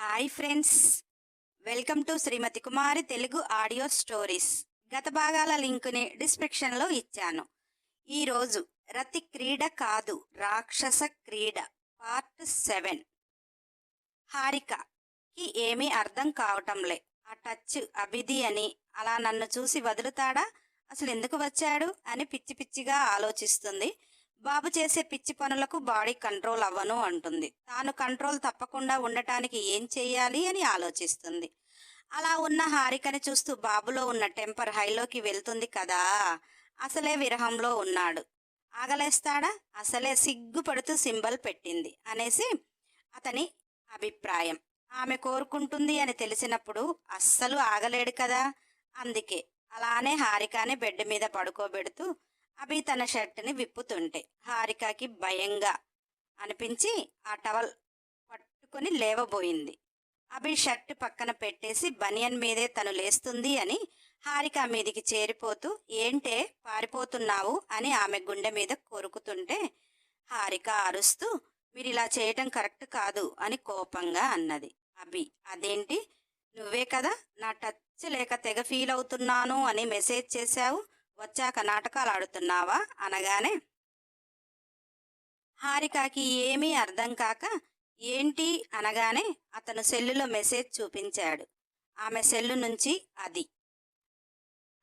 Hi friends, welcome to Shrimati Kumari Telugu audio stories. గత భాగాల లింకుని డిస్క్రిప్షన్లో ఇచ్చాను. ఈరోజు రతి క్రీడ కాదు రాక్షస క్రీడ పార్ట్ 7. హారికకి ఏమీ అర్థం కావటంలే. ఆ టచ్ అభిది అని అలా నన్ను చూసి వదులుతాడా, అసలు ఎందుకు వచ్చాడు అని పిచ్చి పిచ్చిగా ఆలోచిస్తుంది. బాబు చేసే పిచ్చి పనులకు బాడీ కంట్రోల్ అవ్వను అంటుంది. తాను కంట్రోల్ తప్పకుండా ఉండటానికి ఏం చెయ్యాలి అని ఆలోచిస్తుంది. అలా ఉన్న హారికని చూస్తూ బాబులో ఉన్న టెంపర్ హైలోకి వెళ్తుంది కదా. అసలే విరహంలో ఉన్నాడు, ఆగలేస్తాడా, అసలే సిగ్గుపడుతూ సింబల్ పెట్టింది అనేసి అతని అభిప్రాయం. ఆమె కోరుకుంటుంది అని తెలిసినప్పుడు అస్సలు ఆగలేడు కదా. అందుకే అలానే హారికని బెడ్ మీద పడుకోబెడుతూ అభి తన షర్ట్ని విప్పుతుంటే హారికకి భయంగా అనిపించి ఆ టవల్ పట్టుకొని లేవబోయింది. అభి షర్ట్ పక్కన పెట్టేసి బనియన్ మీదే తను లేస్తుంది అని హారిక మీదికి చేరిపోతూ ఏంటే పారిపోతున్నావు అని ఆమె గుండె మీద కొరుకుతుంటే హారిక అరుస్తూ మీరిలా చేయటం కరెక్ట్ కాదు అని కోపంగా అన్నది. అభి అదేంటి, నువ్వే కదా నా టచ్ లేక తెగ ఫీల్ అవుతున్నాను అని మెసేజ్ చేశావు, వచ్చాక నాటకాలు ఆడుతున్నావా అనగానే హారికకి ఏమీ అర్థం కాక ఏంటి అనగానే అతను సెల్లులో మెసేజ్ చూపించాడు. ఆమె సెల్లు నుంచి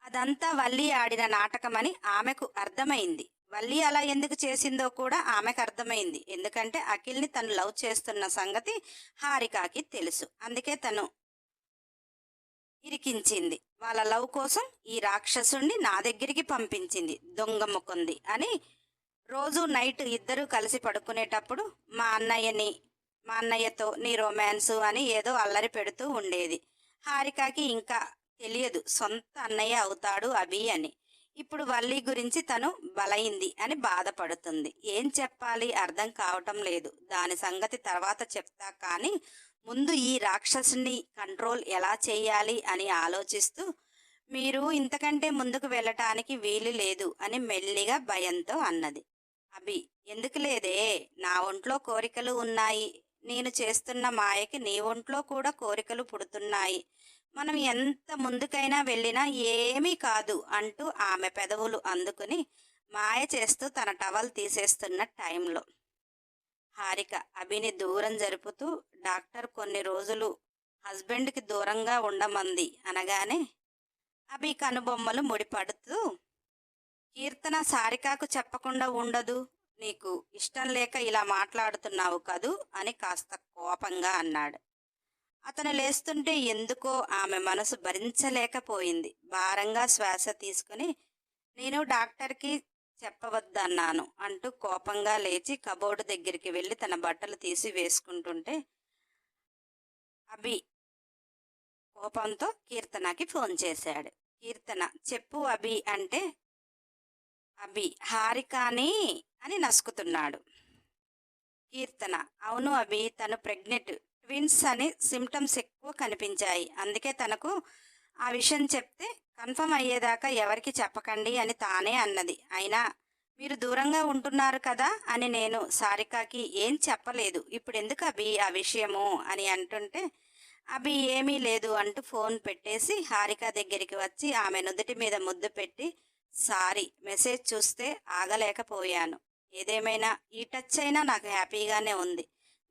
అదంతా వల్లి ఆడిన నాటకమని ఆమెకు అర్థమైంది. వల్లి అలా ఎందుకు చేసిందో కూడా ఆమెకు అర్థమైంది. ఎందుకంటే అఖిల్ని తను లవ్ చేస్తున్న సంగతి హారికకి తెలుసు. అందుకే తను ఇరికించింది. వాళ్ళ లవ్ కోసం ఈ రాక్షసుణ్ణి నా దగ్గరికి పంపించింది, దొంగ ముకుంది అని. రోజు నైట్ ఇద్దరూ కలిసి పడుకునేటప్పుడు మా అన్నయ్యతో నీ రొమాన్సు అని ఏదో అల్లరి పెడుతూ ఉండేది. హారికకి ఇంకా తెలియదు సొంత అన్నయ్య అవుతాడు అభి అని. ఇప్పుడు వల్లి గురించి తను బలైంది అని బాధపడుతుంది. ఏం చెప్పాలి అర్థం కావటం లేదు. దాని సంగతి తర్వాత చెప్తా, కానీ ముందు ఈ రాక్షసుని కంట్రోల్ ఎలా చేయాలి అని ఆలోచిస్తూ మీరు ఇంతకంటే ముందుకు వెళ్ళటానికి వీలు లేదు అని మెల్లిగా భయంతో అన్నది. అభి ఎందుకు లేదే, నా ఒంట్లో కోరికలు ఉన్నాయి, నేను చేస్తున్న మాయకి నీ ఒంట్లో కూడా కోరికలు పుడుతున్నాయి, మనం ఎంత ముందుకైనా వెళ్ళినా ఏమీ కాదు అంటూ ఆమె పెదవులు అందుకుని మాయ చేస్తూ తన టవల్ తీసేస్తున్న టైంలో హారిక అభిని దూరం జరుపుతూ డాక్టర్ కొన్ని రోజులు హస్బెండ్కి దూరంగా ఉండమంది అనగానే అభి కనుబొమ్మలు ముడిపడుతూ కీర్తన సారికకు చెప్పకుండా ఉండదు, నీకు ఇష్టం లేక ఇలా మాట్లాడుతున్నావు కదూ అని కాస్త కోపంగా అన్నాడు. అతను లేస్తుంటే ఎందుకో ఆమె మనసు భరించలేకపోయింది. భారంగా శ్వాస తీసుకుని నేను డాక్టర్కి చెప్పవద్దన్నాను అంటూ కోపంగా లేచి కబోర్డు దగ్గరికి వెళ్ళి తన బట్టలు తీసి వేసుకుంటుంటే అభి కోపంతో కీర్తనకి ఫోన్ చేశాడు. కీర్తన చెప్పు అభి అంటే అభి హారికని అని నసుకుతున్నాడు. కీర్తన అవును అభి, తను ప్రెగ్నెంట్, ట్విన్స్ అని సిమ్టమ్స్ ఎక్కువ కనిపించాయి, అందుకే తనకు ఆ విషయం చెప్తే కన్ఫర్మ్ అయ్యేదాకా ఎవరికి చెప్పకండి అని తానే అన్నది. అయినా మీరు దూరంగా ఉంటున్నారు కదా అని నేను సారికకి ఏం చెప్పలేదు, ఇప్పుడు ఎందుకు అభి ఆ విషయము అని అంటుంటే అభి ఏమీ లేదు అంటూ ఫోన్ పెట్టేసి హారిక దగ్గరికి వచ్చి ఆమె నుదుటి మీద ముద్దు పెట్టి సారీ, మెసేజ్ చూస్తే ఆగలేకపోయాను, ఏదేమైనా ఈ టచ్ అయినా నాకు హ్యాపీగానే ఉంది,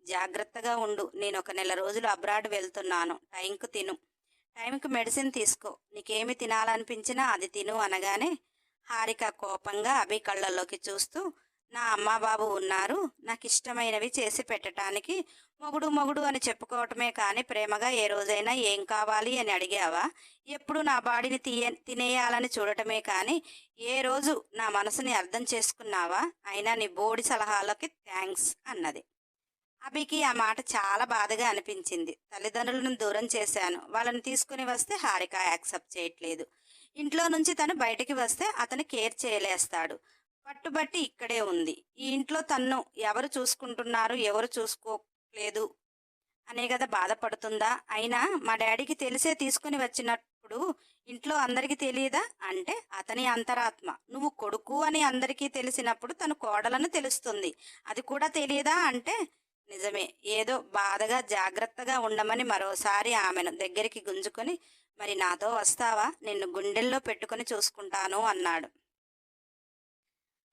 జాగ్రత్తగా ఉండు, నేను ఒక నెల రోజులు అబ్రాడ్ వెళ్తున్నాను, టైంకు తిను, టైంకి మెడిసిన్ తీసుకో, నీకేమి తినాలనిపించినా అది తిను అనగానే హారిక కోపంగా అభి కళ్ళల్లోకి చూస్తూ నా అమ్మ బాబు ఉన్నారు, నాకు ఇష్టమైనవి చేసి పెట్టడానికి, మొగుడు అని చెప్పుకోవటమే కానీ ప్రేమగా ఏ రోజైనా ఏం కావాలి అని అడిగావా, ఎప్పుడు నా బాడీని తినేయాలని చూడటమే కానీ ఏ రోజు నా మనసుని అర్థం చేసుకున్నావా, అయినా నీ బోడి సలహాలకి థ్యాంక్స్ అన్నది. అభికి ఆ మాట చాలా బాధగా అనిపించింది. తల్లిదండ్రులను దూరం చేశాను, వాళ్ళని తీసుకుని వస్తే హారిక యాక్సెప్ట్ చేయట్లేదు, ఇంట్లో నుంచి తను బయటికి వస్తే అతను కేర్ చేయలేస్తాడు, పట్టుబట్టి ఇక్కడే ఉంది, ఈ ఇంట్లో తన్ను ఎవరు చూసుకుంటున్నారు ఎవరు చూసుకోలేదు అనే కదా బాధపడుతుందా, అయినా మా డాడీకి తెలిసే తీసుకుని వచ్చినప్పుడు ఇంట్లో అందరికీ తెలియదా అంటే అతని అంతరాత్మ, నువ్వు కొడుకు అని అందరికీ తెలిసినప్పుడు తను కోడలను తెలుస్తుంది, అది కూడా తెలియదా అంటే నిజమే. ఏదో బాధగా జాగ్రత్తగా ఉండమని మరోసారి ఆమెను దగ్గరికి గుంజుకొని, మరి నాతో వస్తావా? నిన్ను గుండెల్లో పెట్టుకొని చూసుకుంటాను అన్నాడు.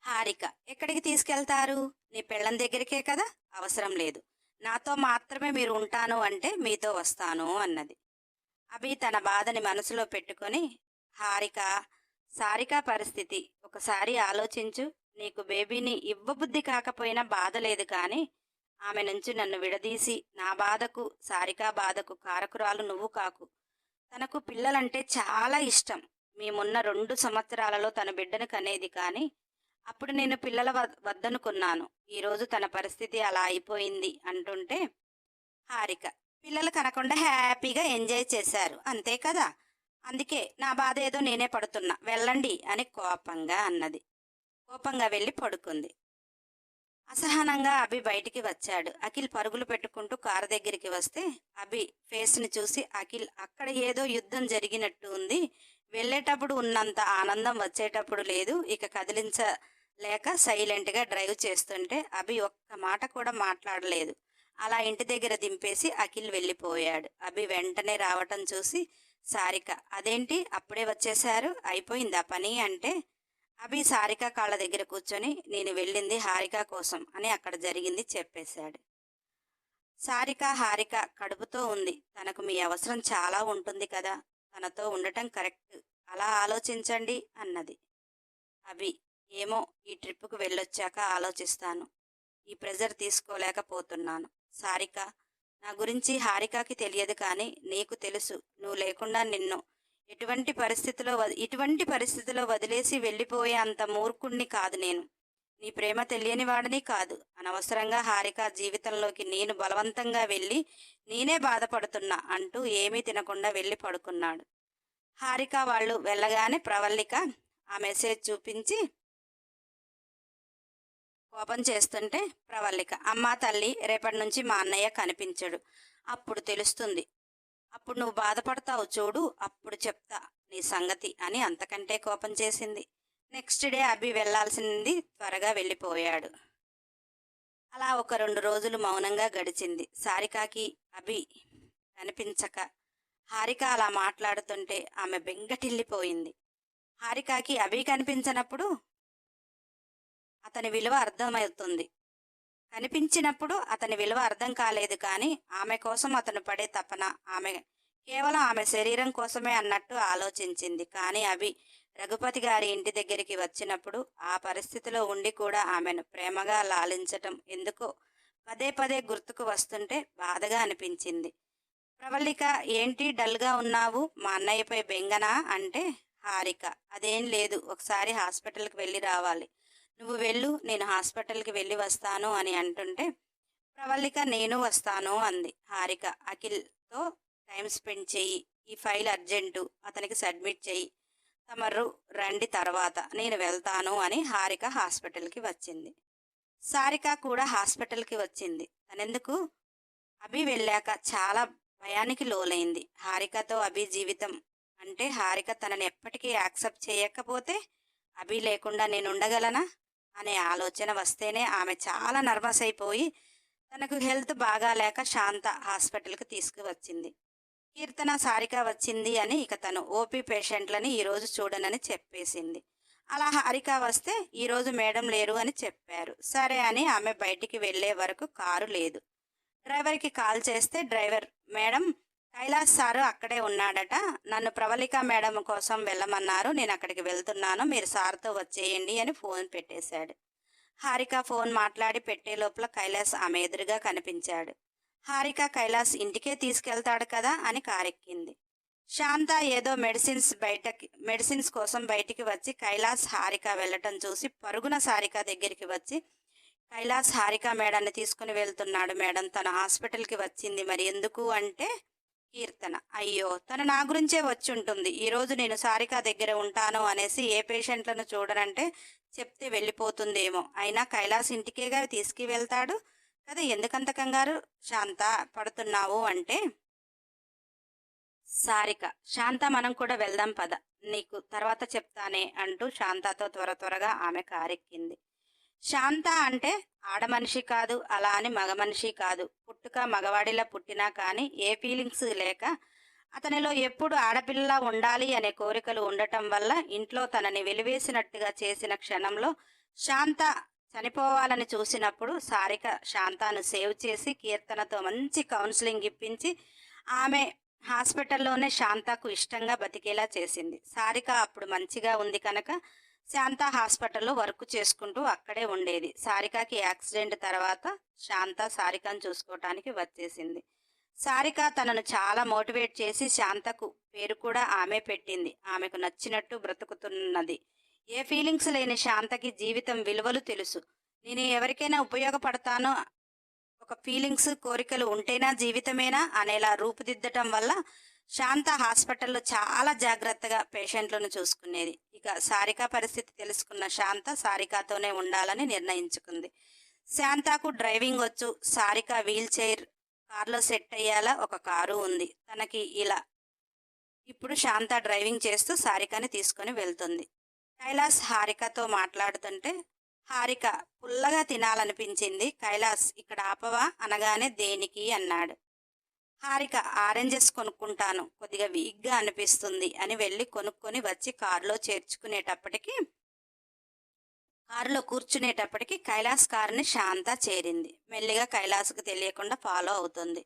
హారిక, ఎక్కడికి తీసుకెళ్తారు? నీ పెళ్ళం దగ్గరికే కదా. అవసరం లేదు. నాతో మాత్రమే మీరు ఉంటాను అంటే మీతో వస్తాను అన్నది. అభి తన బాధని మనసులో పెట్టుకొని, హారిక, సారిక పరిస్థితి ఒకసారి ఆలోచించు. నీకు బేబీని ఇవ్వబుద్ధి కాకపోయినా బాధ లేదు కానీ ఆమె నుంచి నన్ను విడదీసి నా బాధకు, సారికా బాధకు కారకురాలు నువ్వు కాకు. తనకు పిల్లలంటే చాలా ఇష్టం. మేమున్న 2 సంవత్సరాలలో తన బిడ్డను కనేది కానీ అప్పుడు నేను పిల్లల వద్దనుకున్నాను. ఈరోజు తన పరిస్థితి అలా అయిపోయింది అంటుంటే, హారిక, పిల్లలు కనకుండా హ్యాపీగా ఎంజాయ్ చేశారు అంతే కదా. అందుకే నా బాధ ఏదో నేనే పడుతున్నా, వెళ్ళండి అని కోపంగా అన్నది. కోపంగా వెళ్ళి పడుకుంది. అసహనంగా అభి బయటికి వచ్చాడు. అఖిల్ పరుగులు పెట్టుకుంటూ కారు దగ్గరికి వస్తే అభి ఫేస్ని చూసి, అఖిల్, అక్కడ ఏదో యుద్ధం జరిగినట్టు ఉంది. వెళ్ళేటప్పుడు ఉన్నంత ఆనందం వచ్చేటప్పుడు లేదు. ఇక కదిలించలేక సైలెంట్గా డ్రైవ్ చేస్తుంటే అభి ఒక్క మాట కూడా మాట్లాడలేదు. అలా ఇంటి దగ్గర దింపేసి అఖిల్ వెళ్ళిపోయాడు. అభి వెంటనే రావటం చూసి సారిక, అదేంటి అప్పుడే వచ్చేశారు, అయిపోయిందా పని అంటే, అభి సారిక కాళ్ళ దగ్గర కూర్చొని, నేను వెళ్ళింది హారిక కోసం అని అక్కడ జరిగింది చెప్పేశాడు. సారిక, హారిక కడుపుతో ఉంది. తనకు మీ అవసరం చాలా ఉంటుంది కదా. తనతో ఉండటం కరెక్ట్. అలా ఆలోచించండి అన్నది. అభి, ఏమో, ఈ ట్రిప్పుకు వెళ్ళొచ్చాక ఆలోచిస్తాను. ఈ ప్రెజర్ తీసుకోలేకపోతున్నాను. సారిక, నా గురించి హారికకి తెలియదు కానీ నీకు తెలుసు. నువ్వు లేకుండా నిన్ను ఇటువంటి పరిస్థితిలో వదిలేసి వెళ్ళిపోయే అంత మూర్ఖుణ్ణి కాదు నేను. నీ ప్రేమ తెలియని వాడిని కాదు. అనవసరంగా హారిక జీవితంలోకి నేను బలవంతంగా వెళ్ళి నేనే బాధపడుతున్నా అంటూ ఏమీ తినకుండా వెళ్ళి పడుకున్నాడు. హారిక వాళ్ళు వెళ్ళగానే ప్రవల్లిక ఆ మెసేజ్ చూపించి కోపం చేస్తుంటే, ప్రవల్లిక, అమ్మా తల్లి, రేపటి నుంచి మా అన్నయ్య కనిపించడు. అప్పుడు తెలుస్తుంది. అప్పుడు నువ్వు బాధపడతావు చూడు, అప్పుడు చెప్తా నీ సంగతి అని అంతకంటే కోపం చేసింది. నెక్స్ట్ డే అభి వెళ్లాల్సింది త్వరగా వెళ్ళిపోయాడు. అలా ఒక 2 రోజులు మౌనంగా గడిచింది. సారికాకి అభి కనిపించక హారిక అలా మాట్లాడుతుంటే ఆమె బెంగటిల్లిపోయింది. హారికాకి అభి కనిపించినప్పుడు అతని విలువ అర్థమవుతుంది. కనిపించినప్పుడు అతని విలువ అర్థం కాలేదు కానీ ఆమె కోసం అతను పడే తపన, ఆమె కేవలం ఆమె శరీరం కోసమే అన్నట్టు ఆలోచించింది. కానీ అభి రఘుపతి గారి ఇంటి దగ్గరికి వచ్చినప్పుడు ఆ పరిస్థితిలో ఉండి కూడా ఆమెను ప్రేమగా లాలించటం ఎందుకో పదే పదే గుర్తుకు వస్తుంటే బాధగా అనిపించింది. ప్రవల్లిక, ఏంటి డల్గా ఉన్నావు? మా అన్నయ్యపై బెంగనా అంటే, హారిక, అదేం లేదు, ఒకసారి హాస్పిటల్కి వెళ్ళి రావాలి. నువ్వు వెళ్ళు, నేను హాస్పిటల్కి వెళ్ళి వస్తాను అని అంటుంటే, ప్రవల్లిక, నేను వస్తాను అంది. హారిక, అఖిల్తో టైం స్పెండ్ చెయ్యి, ఈ ఫైల్ అర్జెంటు, అతనికి సబ్మిట్ చెయ్యి, తమరు రండి తర్వాత, నేను వెళ్తాను అని హారిక హాస్పిటల్కి వచ్చింది. సారిక కూడా హాస్పిటల్కి వచ్చింది. తనెందుకు, అభి వెళ్ళాక చాలా భయానికి లోలైంది. హారికతో అభి జీవితం అంటే హారిక తనని ఎప్పటికీ యాక్సెప్ట్ చేయకపోతే అభి లేకుండా నేను ఉండగలనా అనే ఆలోచన వస్తేనే ఆమె చాలా నర్వస్ అయిపోయి తనకు హెల్త్ బాగాలేక శాంత హాస్పిటల్కి తీసుకువచ్చింది. కీర్తన సారిక వచ్చింది అని ఇక తను ఓపీ పేషెంట్లని ఈరోజు చూడనని చెప్పేసింది. అలా హారిక వస్తే ఈరోజు మేడం లేరు అని చెప్పారు. సరే అని ఆమె బయటికి వెళ్ళే వరకు కారు లేదు. డ్రైవర్కి కాల్ చేస్తే డ్రైవర్, మేడం, కైలాస్ సారు అక్కడే ఉన్నాడట, నన్ను ప్రవళిక మేడం కోసం వెళ్ళమన్నారు, నేను అక్కడికి వెళ్తున్నాను, మీరు సార్తో వచ్చేయండి అని ఫోన్ పెట్టేశాడు. హారిక ఫోన్ మాట్లాడి పెట్టే లోపల కైలాస్ ఆమె ఎదురుగా కనిపించాడు. హారిక కైలాస్ ఇంటికే తీసుకెళ్తాడు కదా అని కారెక్కింది. శాంత ఏదో మెడిసిన్స్ కోసం బయటికి వచ్చి కైలాస్ హారిక వెళ్ళటం చూసి పరుగున సారిక దగ్గరికి వచ్చి, కైలాస్ హారిక మేడాన్ని తీసుకుని వెళ్తున్నాడు మేడం, తన హాస్పిటల్కి వచ్చింది, మరి ఎందుకు అంటే, కీర్తన, అయ్యో, తను నా గురించే వచ్చి ఉంటుంది, ఈరోజు నేను సారిక దగ్గర ఉంటాను అనేసి ఏ పేషెంట్లను చూడనంటే చెప్తే వెళ్ళిపోతుందేమో, అయినా కైలాస్ ఇంటికేగా తీసుకువెళ్తాడు కదా, ఎందుకంత కంగారు శాంత పడుతున్నావు అంటే, సారిక, శాంత, మనం కూడా వెళ్దాం పద, నీకు తర్వాత చెప్తానే అంటూ శాంతతో త్వరగా ఆమె కారెక్కింది. శాంత అంటే ఆడమనిషి కాదు, అలా అని మగ మనిషి కాదు. పుట్టుక మగవాడిలా పుట్టినా కానీ ఏ ఫీలింగ్స్ లేక అతనిలో ఎప్పుడు ఆడపిల్లలా ఉండాలి అనే కోరికలు ఉండటం వల్ల ఇంట్లో తనని వెలివేసినట్టుగా చేసిన క్షణంలో శాంత చనిపోవాలని చూసినప్పుడు సారిక శాంతాను సేవ్ చేసి కీర్తనతో మంచి కౌన్సిలింగ్ ఇప్పించి ఆమె హాస్పిటల్లోనే శాంతకు ఇష్టంగా బతికేలా చేసింది. సారిక అప్పుడు మంచిగా ఉంది కనుక శాంత హాస్పిటల్లో వర్క్ చేసుకుంటూ అక్కడే ఉండేది. సారికకి యాక్సిడెంట్ తర్వాత శాంత సారికను చూసుకోవటానికి వచ్చేసింది. సారిక తనను చాలా మోటివేట్ చేసి శాంతకు పేరు కూడా ఆమె పెట్టింది. ఆమెకు నచ్చినట్టు బ్రతుకుతున్నది. ఏ ఫీలింగ్స్ లేని శాంతకి జీవితం విలువలు తెలుసు. నేను ఎవరికైనా ఉపయోగపడతానో ఒక ఫీలింగ్స్ కోరికలు ఉంటేనా జీవితమేనా అనేలా రూపుదిద్దటం వల్ల శాంత హాస్పిటల్లో చాలా జాగ్రత్తగా పేషెంట్లను చూసుకునేది. ఇక సారిక పరిస్థితి తెలుసుకున్న శాంత సారికతోనే ఉండాలని నిర్ణయించుకుంది. శాంతకు డ్రైవింగ్ వచ్చు. సారిక వీల్ చైర్ కార్లో సెట్ అయ్యేలా ఒక కారు ఉంది తనకి. ఇలా ఇప్పుడు శాంత డ్రైవింగ్ చేస్తూ సారికని తీసుకొని వెళ్తుంది. కైలాస్ హారికతో మాట్లాడుతుంటే హారిక పుల్లగా తినాలనిపించింది. కైలాస్ ఇక్కడ ఆపవా అనగానే దేనికి అన్నాడు. హారిక ఆరెంజెస్ కొనుక్కుంటాను, కొద్దిగా వీక్గా అనిపిస్తుంది అని వెళ్ళి కొనుక్కొని వచ్చి కారులో కూర్చునేటప్పటికి కైలాస్ కారుని శాంత చేరింది. మెల్లిగా కైలాస్కు తెలియకుండా ఫాలో అవుతుంది.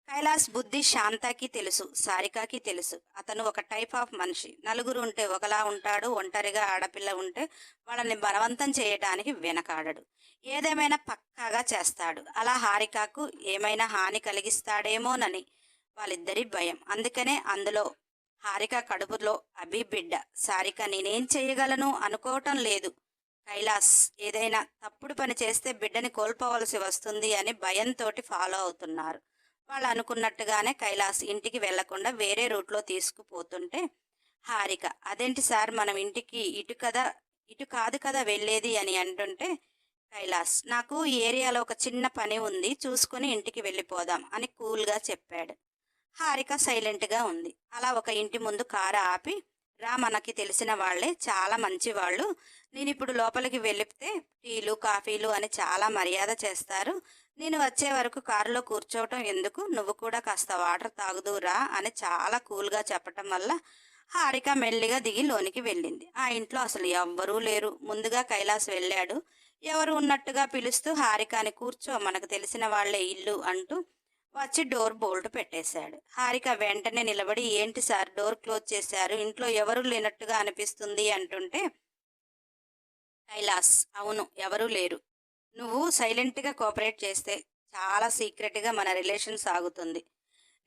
కైలాస్ బుద్ధి శాంతకి తెలుసు, సారికకి తెలుసు. అతను ఒక టైప్ ఆఫ్ మనిషి. నలుగురు ఉంటే ఒకలా ఉంటాడు. ఒంటరిగా ఆడపిల్ల ఉంటే వాళ్ళని బలవంతం చేయటానికి వెనకాడడు. ఏదేమైనా పక్కాగా చేస్తాడు. అలా హారికకు ఏమైనా హాని కలిగిస్తాడేమోనని వాళ్ళిద్దరి భయం. అందుకనే అందులో హారిక కడుపులో అభి బిడ్డ. సారిక నేనేం చేయగలను అనుకోవటం లేదు. కైలాస్ ఏదైనా తప్పుడు పని చేస్తే బిడ్డని కోల్పోవలసి వస్తుంది అని భయంతోటి ఫాలో అవుతున్నారు. వాళ్ళు అనుకున్నట్టుగానే కైలాస్ ఇంటికి వెళ్లకుండా వేరే రూట్లో తీసుకుపోతుంటే హారిక అదేంటి సార్ మనం ఇంటికి ఇటు కాదు కదా వెళ్ళేది అని అంటుంటే కైలాస్ నాకు ఈ ఏరియాలో ఒక చిన్న పని ఉంది, చూసుకుని ఇంటికి వెళ్ళిపోదాం అని కూల్గా చెప్పాడు. హారిక సైలెంట్గా ఉంది. అలా ఒక ఇంటి ముందు కారు ఆపి రా మనకి తెలిసిన వాళ్లే, చాలా మంచి వాళ్ళు, నేను ఇప్పుడు లోపలికి వెళితే టీలు కాఫీలు అని చాలా మర్యాద చేస్తారు, నేను వచ్చే వరకు కారులో కూర్చోవటం ఎందుకు, నువ్వు కూడా కాస్త వాటర్ తాగుదురా అని చాలా కూల్గా చెప్పటం వల్ల హారిక మెల్లిగా దిగి లోనికి వెళ్ళింది. ఆ ఇంట్లో అసలు ఎవ్వరూ లేరు. ముందుగా కైలాస్ వెళ్ళాడు. ఎవరు ఉన్నట్టుగా పిలుస్తూ హారికని కూర్చో మనకు తెలిసిన వాళ్లే ఇల్లు అంటూ వచ్చి డోర్ బోల్ట్ పెట్టేశాడు. హారిక వెంటనే నిలబడి ఏంటి సార్ డోర్ క్లోజ్ చేశారు, ఇంట్లో ఎవరూ లేనట్టుగా అనిపిస్తుంది అంటుంటే కైలాస్ అవును ఎవరూ లేరు, నువ్వు సైలెంట్గా కోఆపరేట్ చేస్తే చాలా సీక్రెట్గా మన రిలేషన్ సాగుతుంది.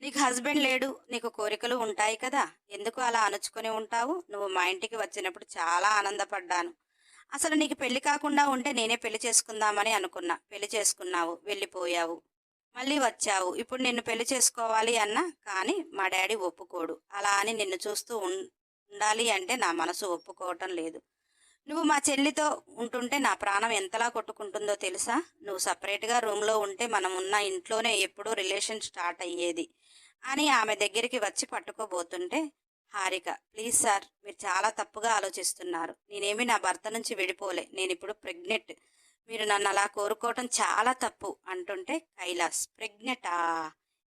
నీకు హస్బెండ్ లేడు, నీకు కోరికలు ఉంటాయి కదా, ఎందుకు అలా అణుచుకొని ఉంటావు? నువ్వు మా ఇంటికి వచ్చినప్పుడు చాలా ఆనందపడ్డాను. అసలు నీకు పెళ్లి కాకుండా ఉంటే నేనే పెళ్లి చేసుకుందామని అనుకున్నా. పెళ్లి చేసుకున్నావు, వెళ్ళిపోయావు, మళ్ళీ వచ్చావు. ఇప్పుడు నిన్ను పెళ్లి చేసుకోవాలి అన్నా కానీ మా డాడీ ఒప్పుకోడు. అలా అని నిన్ను చూస్తూ ఉండాలి అంటే నా మనసు ఒప్పుకోవటం లేదు. నువ్వు మా చెల్లితో ఉంటుంటే నా ప్రాణం ఎంతలా కొట్టుకుంటుందో తెలుసా? నువ్వు సపరేట్గా రూమ్లో ఉంటే మనం ఉన్న ఇంట్లోనే ఎప్పుడూ రిలేషన్ స్టార్ట్ అయ్యేది అని ఆమె దగ్గరికి వచ్చి పట్టుకోబోతుంటే హారిక ప్లీజ్ సార్ మీరు చాలా తప్పుగా ఆలోచిస్తున్నారు. నేనేమి నా భర్త నుంచి విడిపోలే, నేను ఇప్పుడు ప్రెగ్నెంట్, మీరు నన్ను అలా కోరుకోవటం చాలా తప్పు అంటుంటే కైలాస్ ప్రెగ్నెంటా,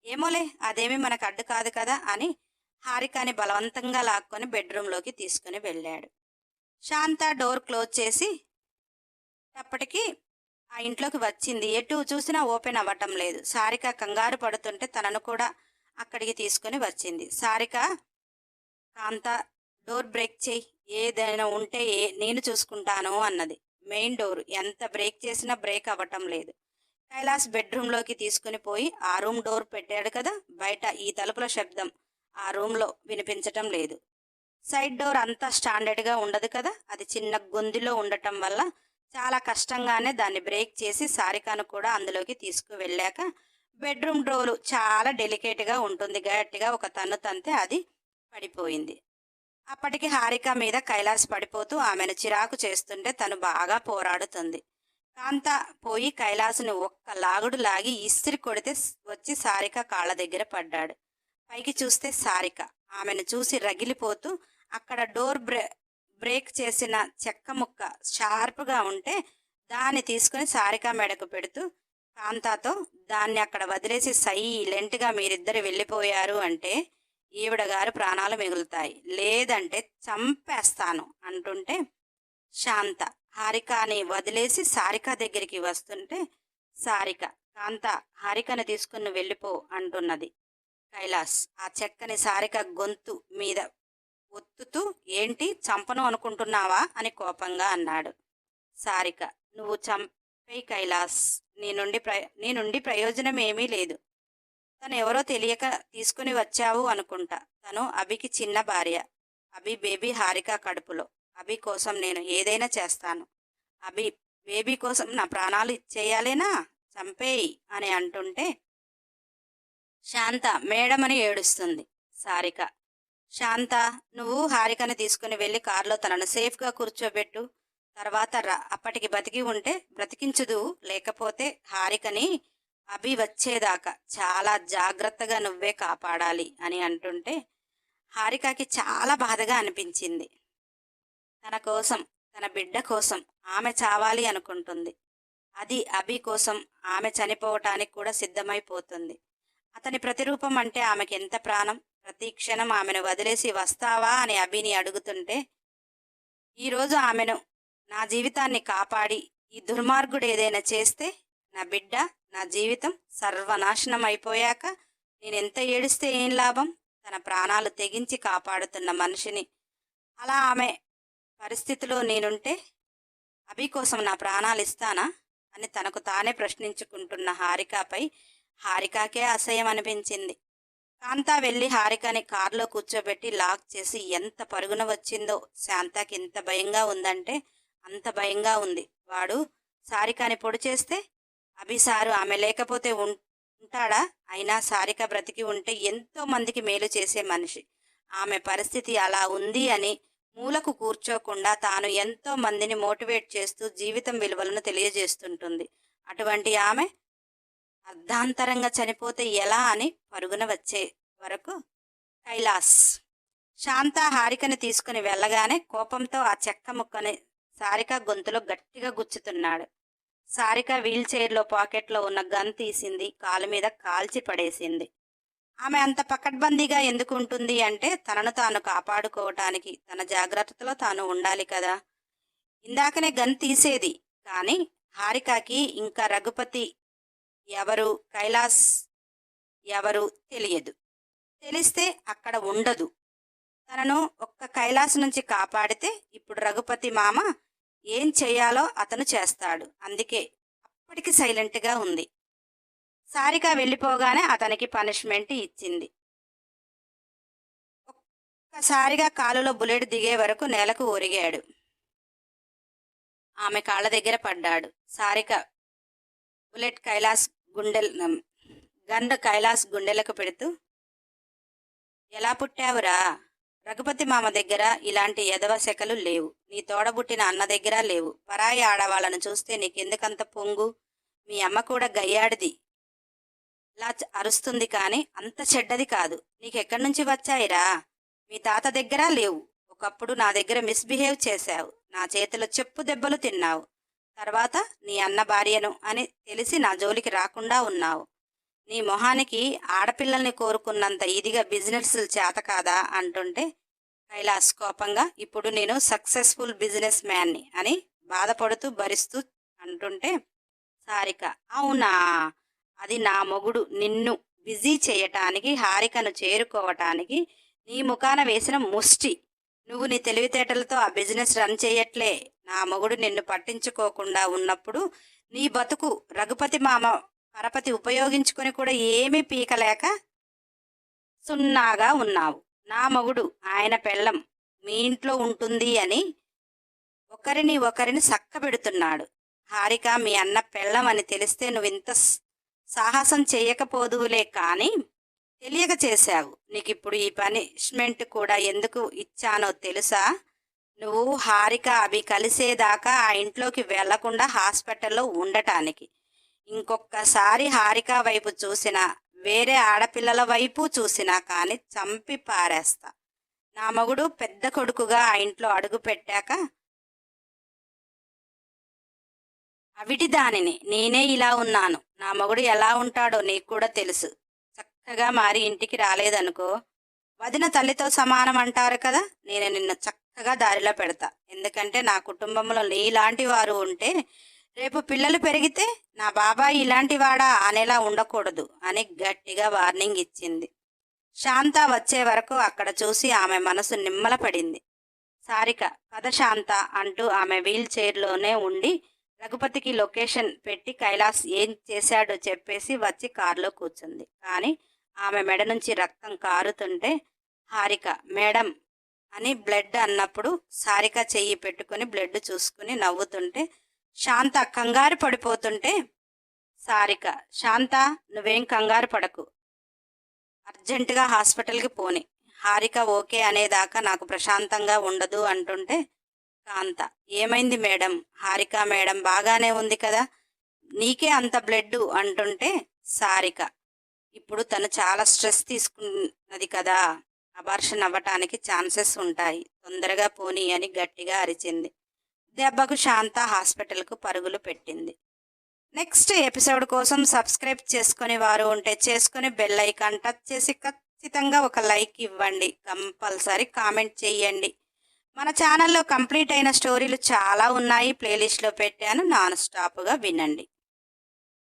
ఏమోలే అదేమీ మనకు అడ్డు కాదు కదా అని హారికని బలవంతంగా లాక్కొని బెడ్రూమ్లోకి తీసుకుని వెళ్ళాడు. శాంత డోర్ క్లోజ్ చేసి అప్పటికి ఆ ఇంట్లోకి వచ్చింది. ఎటు చూసినా ఓపెన్ అవ్వటం లేదు. సారిక కంగారు పడుతుంటే తనను కూడా అక్కడికి తీసుకుని వచ్చింది. సారిక కాంత డోర్ బ్రేక్ చేయి, ఏదైనా ఉంటే నేను చూసుకుంటాను అన్నది. మెయిన్ డోర్ ఎంత బ్రేక్ చేసినా బ్రేక్ అవ్వటం లేదు. కైలాస్ బెడ్రూమ్లోకి తీసుకుని పోయి ఆ రూమ్ డోర్ పెట్టాడు కదా, బయట ఈ తలుపుల శబ్దం ఆ రూమ్లో వినిపించటం లేదు. సైడ్ డోర్ అంతా స్టాండర్డ్గా ఉండదు కదా, అది చిన్న గొంతులో ఉండటం వల్ల చాలా కష్టంగానే దాన్ని బ్రేక్ చేసి సారికను కూడా అందులోకి తీసుకువెళ్ళాక బెడ్రూమ్ డోరు చాలా డెలికేట్గా ఉంటుంది. గట్టిగా ఒక తన్ను తంతే అది పడిపోయింది. అప్పటికి హారిక మీద కైలాస్ పడిపోతూ ఆమెను చిరాకు చేస్తుంటే తను బాగా పోరాడుతుంది. కాంత పోయి కైలాసుని ఒక్క లాగుడు లాగి ఇస్త్రి కొడితే వచ్చి సారిక కాళ్ళ దగ్గర పడ్డాడు. పైకి చూస్తే సారిక ఆమెను చూసి రగిలిపోతూ అక్కడ డోర్ బ్రేక్ చేసిన చెక్క ముక్క షార్ప్గా ఉంటే దాన్ని తీసుకుని సారిక మెడకు పెడుతూ కాంతాతో, దాన్ని అక్కడ వదిలేసి సైలెంట్గా మీరిద్దరు వెళ్ళిపోయారు అంటే ఈవిడ గారు ప్రాణాలు మిగులుతాయి, లేదంటే చంపేస్తాను అంటుంటే శాంత హారికని వదిలేసి సారిక దగ్గరికి వస్తుంటే సారిక, కాంత హారికని తీసుకుని వెళ్ళిపో అంటున్నది. కైలాస్ ఆ చెక్కని సారిక గొంతు మీద ఒత్తుతూ, ఏంటి చంపను అనుకుంటున్నావా అని కోపంగా అన్నాడు. సారిక, నువ్వు చంపేయ్ కైలాస్, నీ నుండి ప్రయోజనం ఏమీ లేదు. తను ఎవరో తెలియక తీసుకుని వచ్చావు అనుకుంటా. తను అభికి చిన్న భార్య. అభి బేబీ హారిక కడుపులో. అభి కోసం నేను ఏదైనా చేస్తాను. అభి బేబీ కోసం నా ప్రాణాలు ఇచ్చేయాలేనా? చంపేయి అని అంటుంటే శాంత మేడమని ఏడుస్తుంది. సారిక, శాంత, నువ్వు హారికని తీసుకుని వెళ్ళి కారులో తనను సేఫ్గా కూర్చోబెట్టు. తర్వాత రా, అప్పటికి బతికి ఉంటే బ్రతికించుదు, లేకపోతే హారికని అభి వచ్చేదాకా చాలా జాగ్రత్తగా నువ్వే కాపాడాలి అని అంటుంటే హారికకి చాలా బాధగా అనిపించింది. తన కోసం, తన బిడ్డ కోసం ఆమె చావాలి అనుకుంటుంది. అది అభి కోసం ఆమె చనిపోవటానికి కూడా సిద్ధమైపోతుంది. అతని ప్రతిరూపం అంటే ఆమెకి ఎంత ప్రాణం. ప్రతి క్షణం ఆమెను వదిలేసి వస్తావా అని అభిని అడుగుతుంటే, ఈరోజు ఆమెను, నా జీవితాన్ని కాపాడి ఈ దుర్మార్గుడు ఏదైనా చేస్తే నా బిడ్డ, నా జీవితం సర్వనాశనం అయిపోయాక నేనెంత ఏడిస్తే ఏం లాభం? తన ప్రాణాలు తెగించి కాపాడుతున్న మనిషిని అలా ఆమె పరిస్థితిలో నేనుంటే అభి కోసం నా ప్రాణాలు ఇస్తానా అని తనకు తానే ప్రశ్నించుకుంటున్న హారికపై హారికకే అసహ్యం అనిపించింది. కాంతా వెళ్ళి హారికని కారులో కూర్చోబెట్టి లాక్ చేసి ఎంత పరుగున వచ్చిందో. శాంతకి ఎంత భయంగా ఉందంటే అంత భయంగా ఉంది. వాడు సారికని పొడి చేస్తే అభిసారు ఆమె లేకపోతే ఉంటాడా? అయినా సారిక బ్రతికి ఉంటే ఎంతో మందికి మేలు చేసే మనిషి. ఆమె పరిస్థితి అలా ఉంది అని మూలకు కూర్చోకుండా తాను ఎంతో మందిని మోటివేట్ చేస్తూ జీవితం విలువలను తెలియజేస్తుంటుంది. అటువంటి ఆమె అర్ధాంతరంగా చనిపోతే ఎలా అని పరుగున వచ్చే వరకు కైలాస్ శాంత హారికని తీసుకుని వెళ్ళగానే కోపంతో ఆ చెక్క ముక్కని సారిక గొంతులో గట్టిగా గుచ్చుతున్నాడు. సారిక వీల్ చైర్లో పాకెట్లో ఉన్న గన్ తీసింది, కాలు మీద కాల్చి పడేసింది. ఆమె అంత పకడ్బందీగా ఎందుకు ఉంటుంది అంటే తనను తాను కాపాడుకోవటానికి, తన జాగ్రత్తలో తాను ఉండాలి కదా. ఇందాకనే గన్ తీసేది, కానీ హారికకి ఇంకా రఘుపతి ఎవరు, కైలాస్ ఎవరు తెలియదు. తెలిస్తే అక్కడ ఉండదు. తనను ఒక్క కైలాస్ నుంచి కాపాడితే ఇప్పుడు రఘుపతి మామ ఏం చేయాలో అతను చేస్తాడు. అందుకే అప్పటికి సైలెంట్గా ఉంది. సారిక వెళ్ళిపోగానే అతనికి పనిష్మెంట్ ఇచ్చింది. ఒక్కసారిగా కాలులో బుల్లెట్ దిగే వరకు నేలకు ఒరిగాడు. ఆమె కాళ్ళ దగ్గర పడ్డాడు. సారిక బుల్లెట్ కైలాస్ గన్ కైలాస్ గుండెలకు పెడుతూ, ఎలా పుట్టావురా? రఘుపతి మామ దగ్గర ఇలాంటి ఎదవ శకలు లేవు. నీ తోడబుట్టిన అన్న దగ్గర లేవు. పరాయి ఆడవాళ్ళను చూస్తే నీకెందుకంత పొంగు? మీ అమ్మ కూడా గయ్యాడిది ఇలా అరుస్తుంది, కానీ అంత చెడ్డది కాదు. నీకెక్కడి నుంచి వచ్చాయిరా? మీ తాత దగ్గర లేవు. ఒకప్పుడు నా దగ్గర మిస్బిహేవ్ చేశావు. నా చేతిలో చెప్పు దెబ్బలు తిన్నావు. తర్వాత నీ అన్న భార్యను అని తెలిసి నా జోలికి రాకుండా ఉన్నావు. నీ మొహానికి ఆడపిల్లల్ని కోరుకున్నంత ఇదిగా బిజినెస్లు చేత కాదా అంటుంటే కైలాస్ కోపంగా, ఇప్పుడు నేను సక్సెస్ఫుల్ బిజినెస్ మ్యాన్ని అని బాధపడుతూ భరిస్తూ అంటుంటే సారిక, అవునా? అది నా మొగుడు నిన్ను బిజీ చేయటానికి, హారికను చేరుకోవటానికి నీ ముఖాన వేసిన ముష్టి. నువ్వు నీ తెలివితేటలతో ఆ బిజినెస్ రన్ చేయట్లే. నా మొగుడు నిన్ను పట్టించుకోకుండా ఉన్నప్పుడు నీ బతుకు రఘుపతి మామ పరపతి ఉపయోగించుకొని కూడా ఏమీ పీకలేక సున్నాగా ఉన్నావు. నా మొగుడు, ఆయన పెళ్ళం మీ ఇంట్లో ఉంటుంది అని ఒకరిని సక్కబెడుతున్నాడు. హారిక మీ అన్న పెళ్ళం అని తెలిస్తే నువ్వింత సాహసం చేయకపోదువులే, కానీ తెలియక చేశావు. నీకిప్పుడు ఈ పనిష్మెంట్ కూడా ఎందుకు ఇచ్చానో తెలుసా? నువ్వు హారిక అవి కలిసేదాకా ఆ ఇంట్లోకి వెళ్లకుండా హాస్పిటల్లో ఉండటానికి. ఇంకొక్కసారి హారిక వైపు చూసినా, వేరే ఆడపిల్లల వైపు చూసినా కానీ చంపి పారేస్తా. నా మగుడు పెద్ద కొడుకుగా ఆ ఇంట్లో అడుగు పెట్టాక అవిటి దానిని నేనే ఇలా ఉన్నాను. నా మొగుడు ఎలా ఉంటాడో నీకు కూడా తెలుసు. చక్కగా మారి ఇంటికి రాలేదనుకో, వదిన తల్లితో సమానం అంటారు కదా. నేను నిన్ను చక్కగా దారిలో పెడతా. ఎందుకంటే నా కుటుంబంలో నీలాంటి వారు ఉంటే రేపు పిల్లలు పెరిగితే నా బాబాయ్ ఇలాంటి వాడా అనేలా ఉండకూడదు అని గట్టిగా వార్నింగ్ ఇచ్చింది. శాంత వచ్చే వరకు అక్కడ చూసి ఆమె మనసు నిమ్మల పడింది. సారిక, పద శాంత అంటూ ఆమె వీల్ చైర్లోనే ఉండి రఘుపతికి లొకేషన్ పెట్టి కైలాస్ ఏం చేశాడో చెప్పేసి వచ్చి కారులో కూర్చుంది. కానీ ఆమె మెడ నుంచి రక్తం కారుతుంటే హారిక మేడం అని బ్లడ్ అన్నప్పుడు సారిక చెయ్యి పెట్టుకుని బ్లడ్ చూసుకుని నవ్వుతుంటే శాంత కంగారు పడిపోతుంటే సారిక, శాంత నువ్వేం కంగారు పడకు, అర్జెంటుగా హాస్పిటల్కి పోని. హారిక ఓకే అనేదాకా నాకు ప్రశాంతంగా ఉండదు అంటుంటే కాంత, ఏమైంది మేడం? హారిక మేడం బాగానే ఉంది కదా, నీకే అంత బ్లడ్ అంటుంటే సారిక, ఇప్పుడు తను చాలా స్ట్రెస్ తీసుకున్నది కదా, అబార్షన్ అవ్వటానికి ఛాన్సెస్ ఉంటాయి, తొందరగా పోనీ అని గట్టిగా అరిచింది. దెబ్బకు శాంత హాస్పిటల్కు పరుగులు పెట్టింది. నెక్స్ట్ ఎపిసోడ్ కోసం సబ్స్క్రైబ్ చేసుకుని వారు ఉంటే చేసుకుని బెల్ ఐకాన్ టచ్ చేసి ఖచ్చితంగా ఒక లైక్ ఇవ్వండి. కంపల్సరీ కామెంట్ చేయండి. మన ఛానల్లో కంప్లీట్ అయిన స్టోరీలు చాలా ఉన్నాయి, ప్లేలిస్ట్లో పెట్టాను, నాన్ స్టాప్గా వినండి.